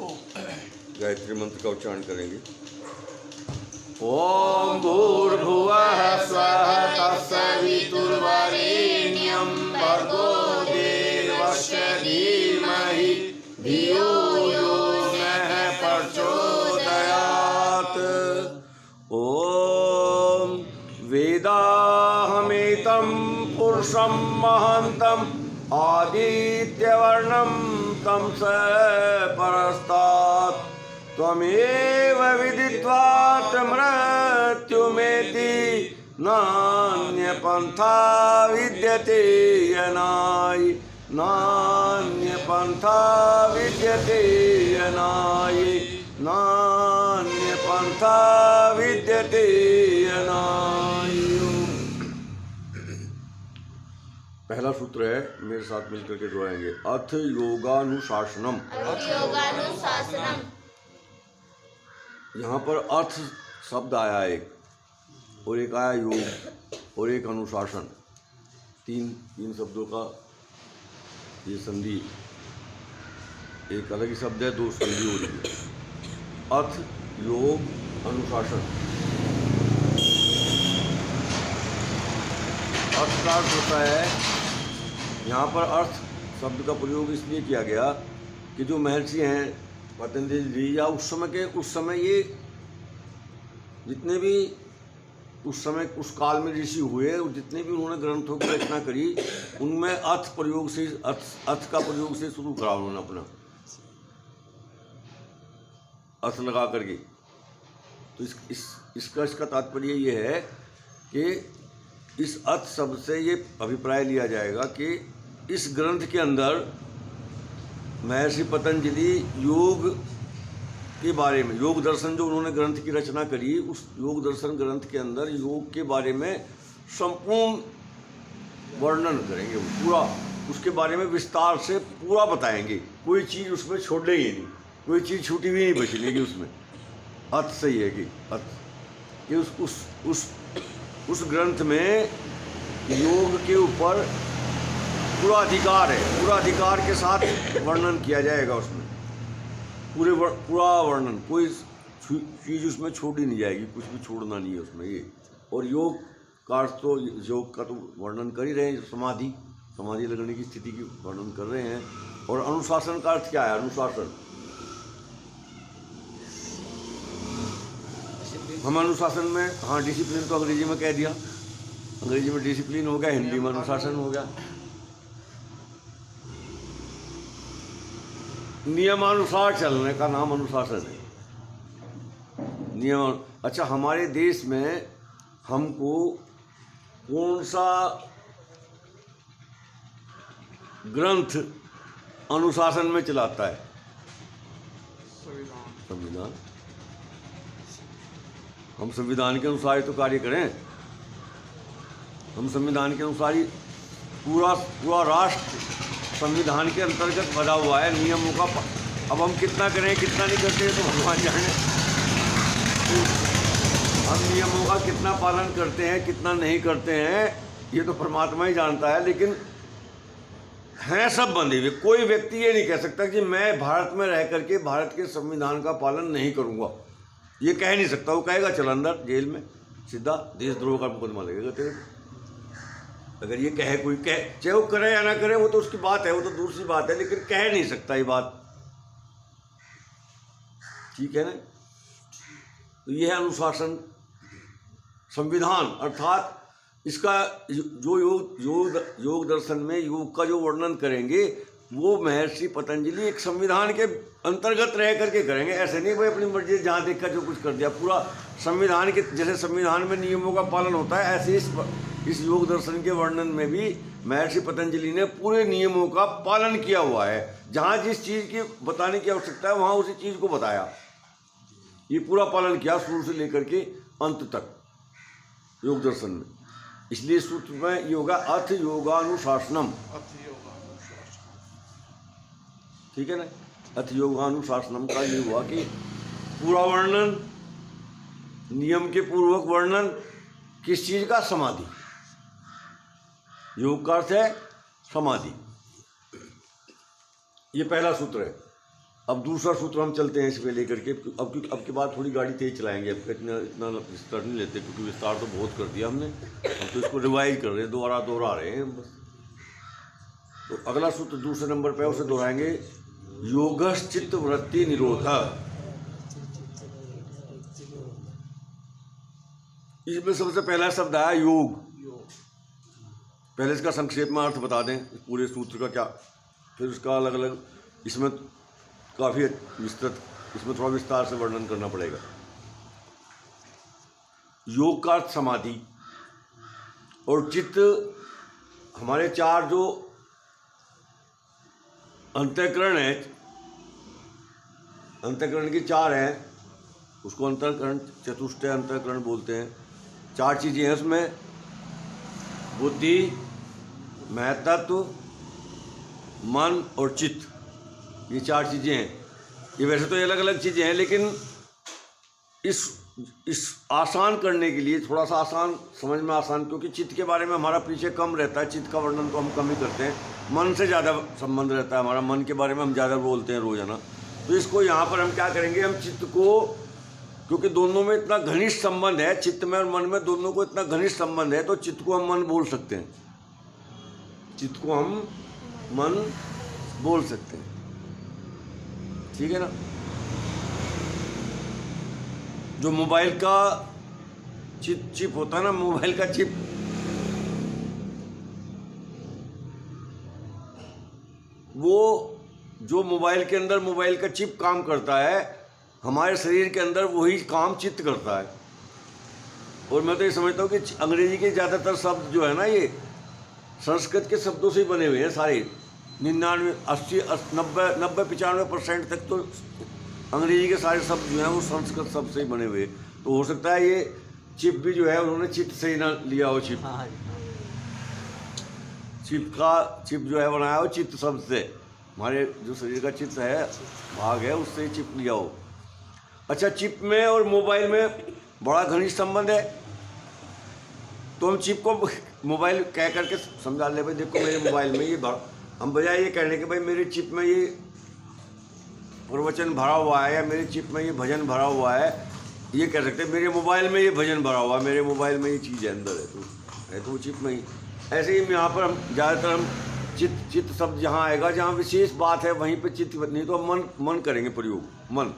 गायत्री मंत्र का उच्चारण करेंगे। ओम भूर्भुवः स्वः तत्सवितुर्वरेण्यं भर्गो देवस्य धीमहि धियो यो नः प्रचोदयात्। ओम वेदाहमेतं पुरुषं महन्तम् आदित्यवर्णं तं स परस्तात् त्वमेव विदित्वात् मृत्युमेति नान्यपन्था विद्यते यनाय नान्यपन्था विद्यते यनाय नान्यपन्था विद्यते यनाय। पहला सूत्र है, मेरे साथ मिलकर के दोहराएंगे। अथ योगानुशासनम। यहाँ पर अर्थ शब्द आया एक, और एक आया योग, और एक अनुशासन। तीन शब्दों का ये संधि, एक अलग ही शब्द है, दो संधि हो रही है। अर्थ योग अनुशासन। अर्थ का अर्थ होता है, यहाँ पर अर्थ शब्द का प्रयोग इसलिए किया गया कि जो महर्षि हैं पतंजलि जी या उस समय ये जितने भी उस काल में ऋषि हुए, जितने भी उन्होंने ग्रंथों की रचना करी, उनमें अर्थ का प्रयोग से शुरू करा उन्होंने अपना अर्थ लगा करके। तो इसका तात्पर्य ये है कि इस अर्थ शब्द से ये अभिप्राय लिया जाएगा कि इस ग्रंथ के अंदर महर्षि पतंजलि योग के बारे में, योग दर्शन जो उन्होंने ग्रंथ की रचना करी, उस योग दर्शन ग्रंथ के अंदर योग के बारे में संपूर्ण वर्णन करेंगे, पूरा उसके बारे में विस्तार से पूरा बताएंगे। कोई चीज़ उसमें छोड़ेंगे नहीं, कोई चीज़ छूटी हुई नहीं बचेगी उसमें। अर्थ सही है कि अर्थ कि उस ग्रंथ में योग के ऊपर पूरा अधिकार है, पूरा अधिकार के साथ वर्णन किया जाएगा उसमें, पूरा वर्णन, कोई चीज़ उसमें छोड़ी नहीं जाएगी, कुछ भी छोड़ना नहीं है उसमें ये। और योग का अर्थ तो योग का तो वर्णन कर ही रहे हैं, समाधि लगने की स्थिति की वर्णन कर रहे हैं। और अनुशासन का अर्थ क्या है? अनुशासन, हम अनुशासन में, हाँ डिसिप्लिन तो अंग्रेजी में कह दिया, अंग्रेजी में डिसिप्लिन हो गया, हिंदी में अनुशासन हो गया। नियमानुसार चलने का नाम अनुशासन है, नियम। अच्छा, हमारे देश में हमको कौन सा ग्रंथ अनुशासन में चलाता है? संविधान। हम संविधान के अनुसार ही तो कार्य करें, हम संविधान के अनुसार ही, पूरा राष्ट्र संविधान के अंतर्गत बना हुआ है नियमों का। अब हम कितना करें कितना नहीं करते तो भगवान जाने, हम नियमों का कितना पालन करते हैं कितना नहीं करते हैं ये तो परमात्मा ही जानता है। लेकिन हैं सब बंधे हुए, कोई व्यक्ति ये नहीं कह सकता कि मैं भारत में रह करके भारत के संविधान का पालन नहीं करूँगा, ये कह नहीं सकता। वो कहेगा चल अंदर जेल में, सीधा देशद्रोह का मुकदमा लगेगा तेरे को। अगर ये कहे कोई, चाहे वो करे या ना करे वो तो उसकी बात है, वो तो दूसरी बात है, लेकिन कह नहीं सकता ये बात, ठीक है ना। तो ये है अनुशासन। संविधान अर्थात इसका जो योग दर्शन में योग का जो वर्णन करेंगे वो महर्षि पतंजलि एक संविधान के अंतर्गत रह करके करेंगे। ऐसे नहीं भाई अपनी मर्जी जहाँ देखा जो कुछ कर दिया, पूरा संविधान के जैसे संविधान में नियमों का पालन होता है, ऐसे इस योग दर्शन के वर्णन में भी महर्षि पतंजलि ने पूरे नियमों का पालन किया हुआ है। जहाँ जिस चीज़ की बताने की आवश्यकता है वहाँ उसी चीज़ को बताया, ये पूरा पालन किया शुरू से लेकर के अंत तक योग दर्शन में। इसलिए सूत्र में योगा अर्थ योगानुशासनम, ठीक है ना। अर्थ योगानुशासनम का ये हुआ कि पूरा वर्णन, नियम के पूर्वक वर्णन किस चीज़ का? समाधि। योग का अर्थ है समाधि। ये पहला सूत्र है। अब दूसरा सूत्र हम चलते हैं इसमें लेकर के। अब की बात थोड़ी गाड़ी तेज चलाएंगे, अब इतना विस्तार नहीं लेते, क्योंकि विस्तार तो बहुत कर दिया हमने। हम तो इसको रिवाइज कर रहे हैं, दोहरा रहे हैं बस। तो अगला सूत्र दूसरे नंबर पे उसे दोहराएंगे, योगश्चित्त वृत्ति निरोधः। इसमें सबसे पहला शब्द आया योग। पहले इसका संक्षेप में अर्थ बता दें पूरे सूत्र का क्या, फिर उसका अलग अलग इसमें काफ़ी विस्तृत, इसमें थोड़ा विस्तार से वर्णन करना पड़ेगा। योग का अर्थ समाधि, और चित्त हमारे चार जो अंतःकरण है, अंतःकरण की चार हैं, उसको अंतःकरण चतुष्टय अंतःकरण बोलते हैं। चार चीज़ें हैं उसमें, बुद्धि, महत्त्व, मन और चित्त, ये चार चीज़ें हैं। ये वैसे तो ये अलग अलग चीज़ें हैं, लेकिन इस आसान करने के लिए, थोड़ा सा आसान समझ में आसान, क्योंकि चित्त के बारे में हमारा परिचय कम रहता है, चित्त का वर्णन तो हम कम ही करते हैं, मन से ज़्यादा संबंध रहता है हमारा, मन के बारे में हम ज़्यादा बोलते हैं रोजाना। तो इसको यहाँ पर हम क्या करेंगे, हम चित्त को, क्योंकि दोनों में इतना घनिष्ठ संबंध है, चित्त में और मन में दोनों को इतना घनिष्ठ संबंध है, तो चित्त को हम मन बोल सकते हैं, चित्त को हम मन बोल सकते हैं, ठीक है ना। जो मोबाइल का चिप होता है ना, मोबाइल का चिप, वो जो मोबाइल के अंदर मोबाइल का चिप काम करता है, हमारे शरीर के अंदर वही काम चित्त करता है। और मैं तो ये समझता हूँ कि अंग्रेजी के ज़्यादातर शब्द जो है ना, ये संस्कृत के शब्दों से ही बने हुए हैं सारे। 99, 80, 90, 95% तक तो अंग्रेजी के सारे शब्द जो हैं वो संस्कृत शब्द से ही बने हुए। तो हो सकता है ये चिप भी जो है उन्होंने चित्त से ही ना लिया हो, चिप जो है बनाया हो चित्त शब्द से, हमारे जो शरीर का चित्त है भाग है, उससे ही चिप लिया हो। अच्छा, चिप में और मोबाइल में बड़ा घनिष्ठ संबंध है, तो हम चिप को मोबाइल कह करके समझा ले, भाई देखो मेरे मोबाइल में ये, हम बजाय ये कहने के भाई मेरे चिप में ये प्रवचन भरा हुआ है, या मेरे चिप में ये भजन भरा हुआ है, ये कह सकते हैं मेरे मोबाइल में ये भजन भरा हुआ है, मेरे मोबाइल में ये चीज़ है अंदर है, तो वो चिप में ही। ऐसे ही यहाँ पर हम ज़्यादातर हम चित्त शब्द जहाँ आएगा, जहाँ विशेष बात है वहीं पे चित्त, नहीं तो हम मन करेंगे प्रयोग, मन।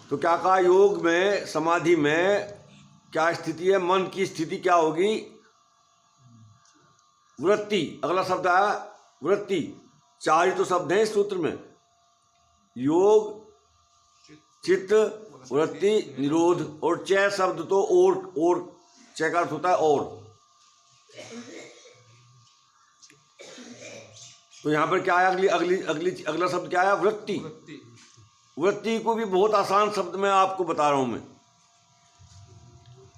तो क्या कहा, योग में, समाधि में क्या स्थिति है, मन की स्थिति क्या होगी, वृत्ति। अगला शब्द आया वृत्ति। चार ही तो शब्द हैं इस सूत्र में, योग, चित्त, वृत्ति, निरोध, और चय शब्द तो और चय का अर्थ होता है और। तो यहाँ पर क्या आया, अगला शब्द क्या आया, वृत्ति। वृत्ति को भी बहुत आसान शब्द में आपको बता रहा हूं मैं।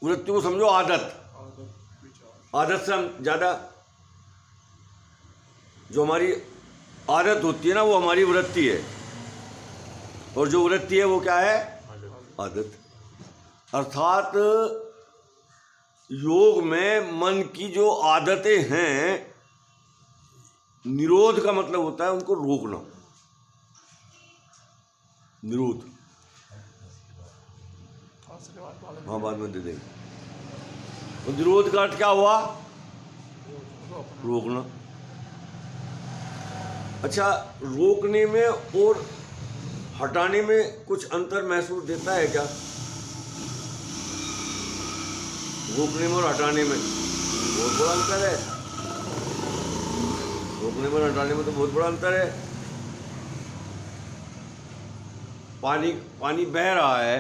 वृत्ति को समझो आदत, आदत से हम ज़्यादा, जो हमारी आदत होती है ना, वो हमारी वृत्ति है, और जो वृत्ति है वो क्या है, आदत। अर्थात योग में मन की जो आदतें हैं, निरोध का मतलब होता है उनको रोकना, निरोध। हाँ, बाद में दे देंगे। तो निरोध का अर्थ क्या हुआ, रोकना। अच्छा, रोकने में और हटाने में कुछ अंतर महसूस देता है क्या, रोकने में और हटाने में बहुत बड़ा अंतर है, रोकने में और हटाने में तो बहुत बड़ा अंतर है। पानी बह रहा है,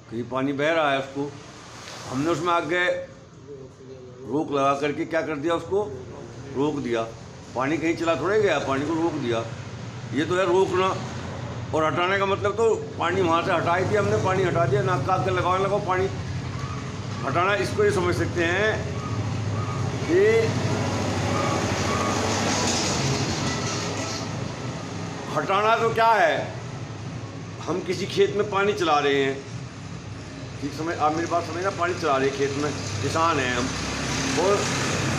कहीं पानी बह रहा है, उसको हमने उसमें आगे रोक लगा करके क्या कर दिया, उसको रोक दिया। पानी कहीं चला थोड़े गया, पानी को रोक दिया, ये तो है रोकना। और हटाने का मतलब तो पानी वहाँ से हटा दिया हमने, पानी हटा दिया, नाक का आगे लगाने लगाओ पानी हटाना। इसको ये समझ सकते हैं कि हटाना तो क्या है, हम किसी खेत में पानी चला रहे हैं, ठीक समय आप मेरी बात समझना, पानी चला रहे हैं खेत में, किसान हैं हम, और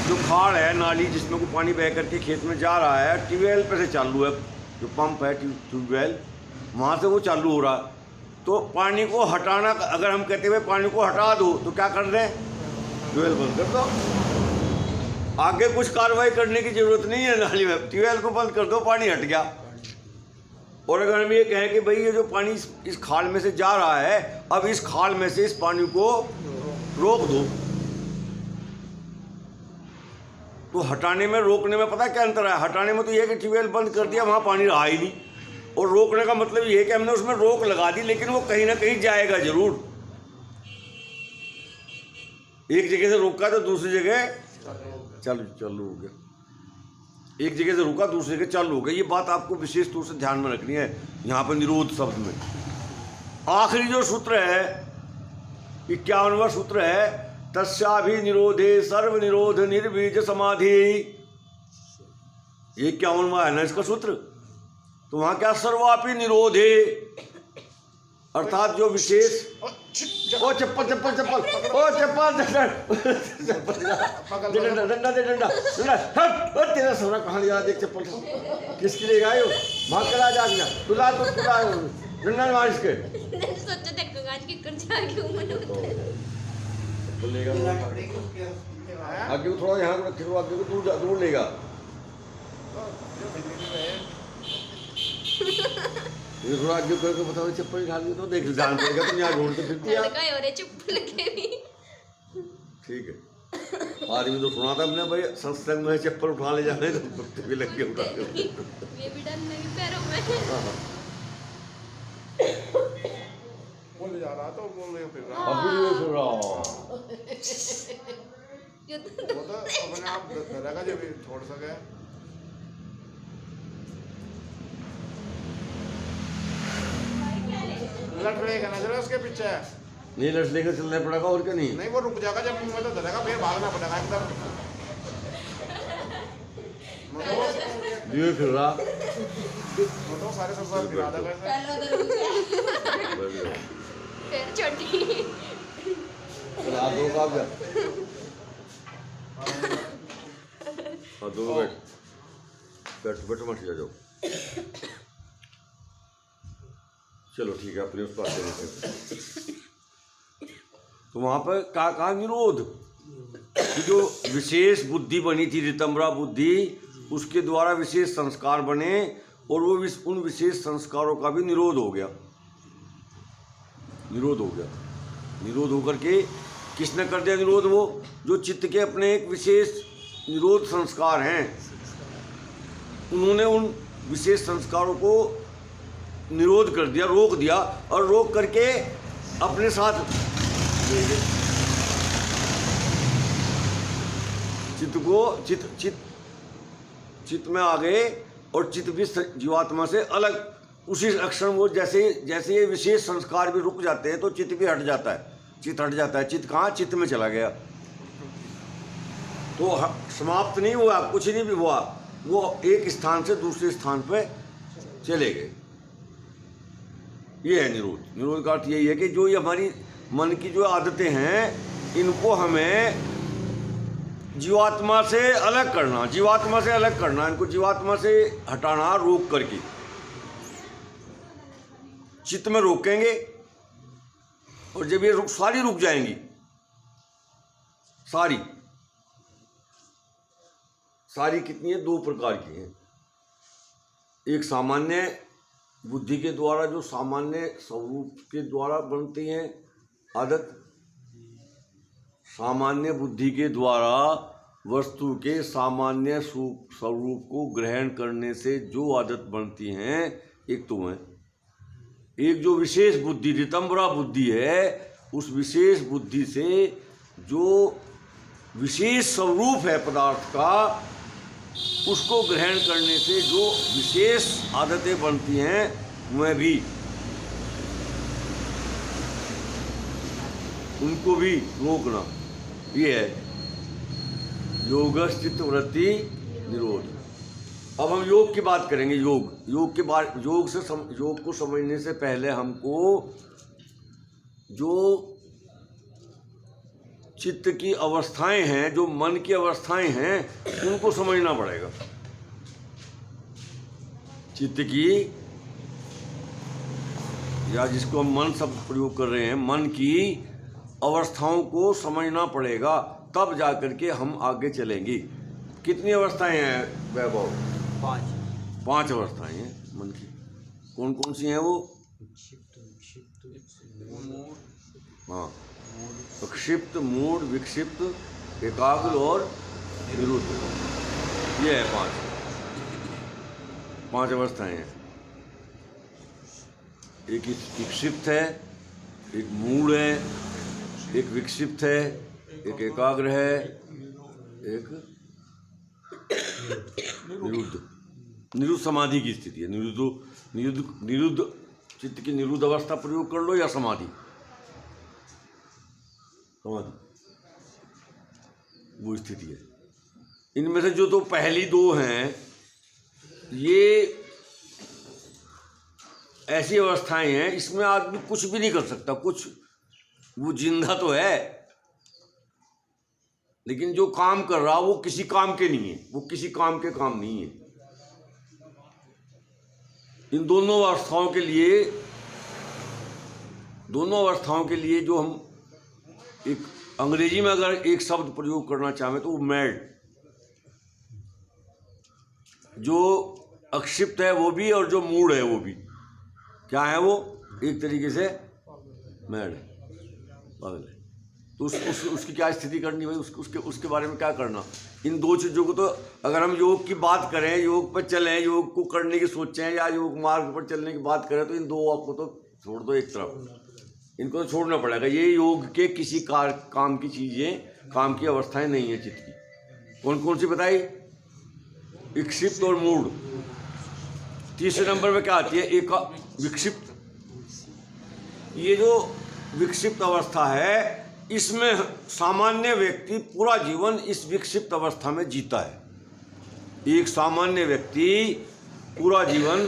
जो खाड़ है, नाली जिसमें को पानी बह करके खेत में जा रहा है, ट्यूबवेल पे से चालू है, जो पंप है ट्यूबवेल, वहाँ से वो चालू हो रहा। तो पानी को हटाना, अगर हम कहते हुए पानी को हटा दो तो क्या कर रहे हैं, ट्यूबवेल बंद कर दो। आगे कुछ कार्रवाई करने की जरूरत नहीं है नाली में, ट्यूबवेल को बंद कर दो, पानी हट गया। और अगर हम ये कहें कि भाई ये जो पानी इस खाल में से जा रहा है, अब इस खाल में से इस पानी को रोक दो, तो हटाने में रोकने में पता क्या अंतर है? हटाने में तो ये है कि ट्यूबवेल बंद कर दिया, वहाँ पानी रहा ही नहीं, और रोकने का मतलब ये है कि हमने उसमें रोक लगा दी, लेकिन वो कहीं ना कहीं जाएगा जरूर। एक जगह से रोका तो दूसरी जगह चालू हो गया, एक जगह से रुका दूसरी जगह चालू हो गया। ये बात आपको विशेष तौर से ध्यान में रखनी है यहाँ पर निरोध शब्द में। आखिरी जो सूत्र है 51वां सूत्र है, तस्याभि निरोधे सर्व निरोध निर्बीज समाधि। ये 51वां है ना इसका सूत्र। तो वहां क्या, सर्वापि निरोधे, अर्थात जो विशेष, ओ चप्पल चप्पल चप्पल, ओ चप्पल डंडा डंडा दे डंडा डंडा, हट, ओ तेरा सोना कहाँ ले जा, देख चप्पल किसके लिए आए हो, भाग कर आ जा, तुला तो तुला डंडा मार इसके। सोचा देखो आज की कर जाके उम्र बोलेगा आगे को थोड़ा यहाँ रखे, आगे को दूर लेगा। ये थोड़ा आगे करके बताओ, चप्पल खा ली तो देख जान पड़ेगा, तुम यहाँ ढूंढते फिरती है। लगा और चप्पल के भी ठीक है, आदमी तो सुना था हमने भाई सत्संग में चप्पल उठा ले जाने तो भी लग गए उठा के, ये भी डालने की पैरों में बोल जा रहा तो बोल रहे फिर रहा, अभी भी फिर रहा वो तो अपने आप धरेगा जब छोड़ सके। लट लेगा नजर उसके पीछे, नहीं लट लेकर चलना पड़ेगा और क्या। नहीं वो रुक जाएगा, जब मुंह में तो धरेगा फिर भागना पड़ेगा एकदम। दिए फिर रहा तो सारे सब गिरा देगा फिर छोटी चला दो का क्या, हाँ दो बैठ मत जाओ, चलो ठीक है, अपने उस पास से। तो वहाँ पर कहा निरोध, जो विशेष बुद्धि बनी थी ऋतंबरा बुद्धि, उसके द्वारा विशेष संस्कार बने, और वो उन विशेष संस्कारों का भी निरोध हो गया। निरोध होकर के किसने कर दिया निरोध? वो जो चित्त के अपने एक विशेष निरोध संस्कार हैं, उन्होंने उन विशेष संस्कारों को निरोध कर दिया, रोक दिया, और रोक करके अपने साथ चित्त को चित्त में आ गए, और चित्त भी जीवात्मा से अलग उसी क्षण वो जैसे ये विशेष संस्कार भी रुक जाते हैं तो चित्त भी हट जाता है, चित्त हट जाता है। चित्त कहाँ? चित्त में चला गया, तो समाप्त नहीं हुआ, कुछ नहीं भी हुआ, वो एक स्थान से दूसरे स्थान पे चले गए। ये है निरोध। निरोध का अर्थ यही है कि जो ये हमारी मन की जो आदतें हैं, इनको हमें जीवात्मा से अलग करना, इनको जीवात्मा से हटाना, रोक करके चित्त में रोकेंगे, और जब ये सारी रुक जाएंगी, सारी कितनी है? 2 प्रकार की हैं। एक सामान्य बुद्धि के द्वारा, जो सामान्य स्वरूप के द्वारा बनती हैं आदत, सामान्य बुद्धि के द्वारा वस्तु के सामान्य स्वरूप को ग्रहण करने से जो आदत बनती हैं, एक तो है। एक जो विशेष बुद्धि ऋतंबरा बुद्धि है, उस विशेष बुद्धि से जो विशेष स्वरूप है पदार्थ का, उसको ग्रहण करने से जो विशेष आदतें बनती हैं, वह भी, उनको भी रोकना। ये है योगस्थित वृत्ति निरोध। अब हम योग की बात करेंगे। योग को समझने से पहले हमको जो चित्त की अवस्थाएं हैं, जो मन की अवस्थाएं हैं, उनको समझना पड़ेगा। चित्त की, या जिसको हम मन शब्द प्रयोग कर रहे हैं, मन की अवस्थाओं को समझना पड़ेगा, तब जाकर के हम आगे चलेंगे। कितनी अवस्थाएं हैं वैभव? 5 अवस्थाएं हैं मन की। कौन कौन सी हैं वो? हाँ, प्रक्षिप्त, मूढ़, विक्षिप्त, एकाग्र और निरुद्ध। ये है 5 अवस्थाएं हैं। एक विक्षिप्त है, एक मूढ़ है, एक विक्षिप्त है, एक एकाग्र है, एक निरुद्ध। निरुद्ध समाधि की स्थिति है। निरुद्ध चित्त की निरुद्ध अवस्था प्रयोग कर लो, या समाधि वो स्थिति है। इनमें से जो तो पहली 2 हैं, ये ऐसी अवस्थाएं हैं, इसमें आदमी कुछ भी नहीं कर सकता। कुछ, वो जिंदा तो है, लेकिन जो काम कर रहा वो किसी काम के नहीं है, वो किसी काम के काम नहीं है। इन दोनों अवस्थाओं के लिए जो हम एक अंग्रेजी में अगर एक शब्द प्रयोग करना चाहें तो वो मैड, जो अक्षिप्त है वो भी और जो मूढ़ है वो भी, क्या है वो? एक तरीके से मैड है, पागल है। तो उसकी क्या स्थिति करनी भाई? उसके बारे में क्या करना? इन 2 चीज़ों को तो, अगर हम योग की बात करें, योग पर चलें, योग को करने की सोचें, या योग मार्ग पर चलने की बात करें, तो इन 2 को तो छोड़ दो एक तरफ। इनको तो छोड़ना पड़ेगा। ये योग के किसी काम की चीज़ें, काम की अवस्थाएं नहीं है चित्त की। कौन कौन सी बताई? विक्षिप्त और मूढ़। तीसरे नंबर में क्या आती है? एक विक्षिप्त। ये जो विक्षिप्त अवस्था है, इसमें सामान्य व्यक्ति पूरा जीवन इस विक्षिप्त अवस्था में जीता है। एक सामान्य व्यक्ति पूरा जीवन